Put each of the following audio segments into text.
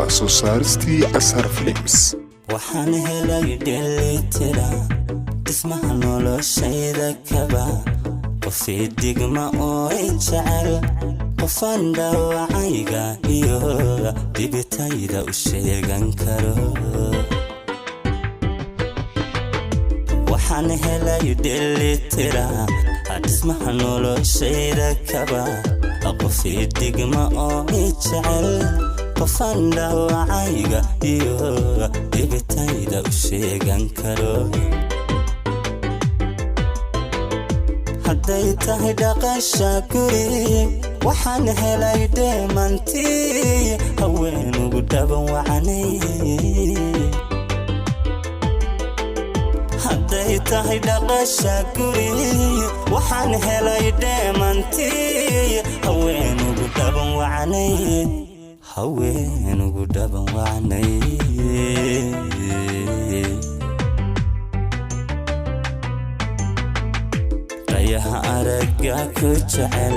وسوسارستي أسهر فيلمز waxaan helay dheelitira dhismaha noloshayda kaba qofii digma oo i jecel qofaan dhaawacayga iyo dibitayda u sheegan karo waxaan helay dheelitira dhismaha noloshayda kaba qofii digma oo i jecel qofaan dhaawacayga iyo dibitayda u sheegan karo hadday tahay dhaqasha guri waxaan helay dheemantii haween ugu dhaban wacanay hadday tahay dhaqasha guri waxaan helay dheemantii haween ugu dhaban wacanay haween ugu dhaban wacanay rayaha aragga ku jecel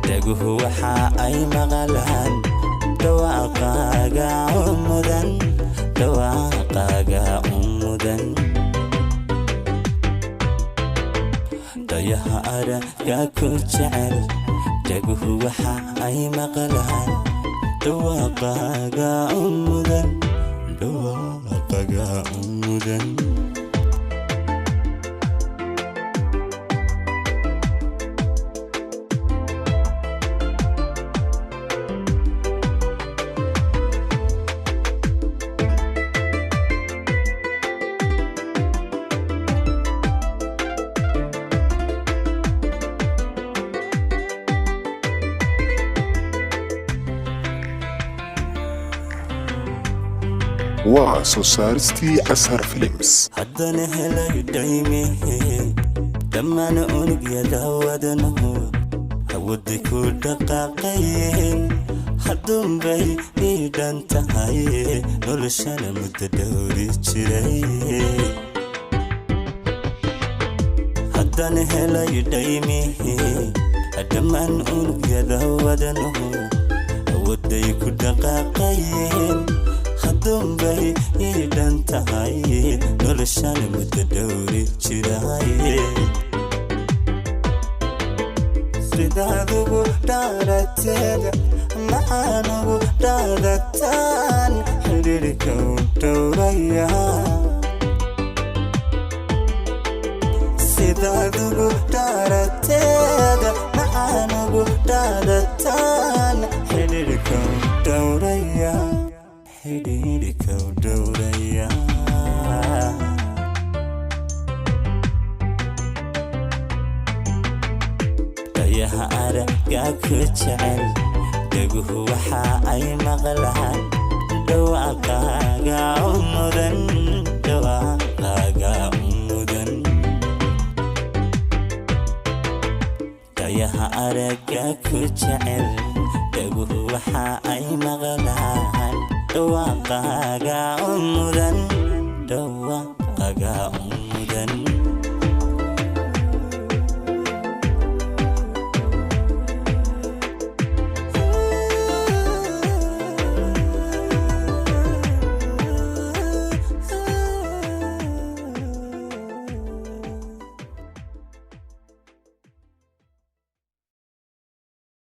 dhaguhu waxa ay maqalaan dhawaaqaaga umudan rayaha aragga ku jecel dhaguhu waxa ay maqalaan dhawaaqaaga umudan وسوسارستي أسهر فيلمز haddana helay dhaymihi dhammaan unugyada wadanahu hawada ku dhaqaaqayeen hadduunbay ii dhan tahay noloshana muddo dhowri jiray haddana helay dhaymihi dhammaan unugyada wadanahu hawaday ku dhaqaaqayeen hadduunbay ii dhan tahay noloshana muddo dhowri jiray sidaad ugu dhaarateeda maxaan ugu dhaadataan xidhiidhka u dhowraya sidaad ugu dhaarateeda maxaan ugu dhaadataan xidhiidhka u dhowraya xidhiidhka u dhowraya rayaha aragga ku jecel dhaguhu waxa ay maqlaan dhawaaqaaga umudan rayaha aragga ku jecel dhaguhu waxa ay maqlaan dhawaaqaaga umudan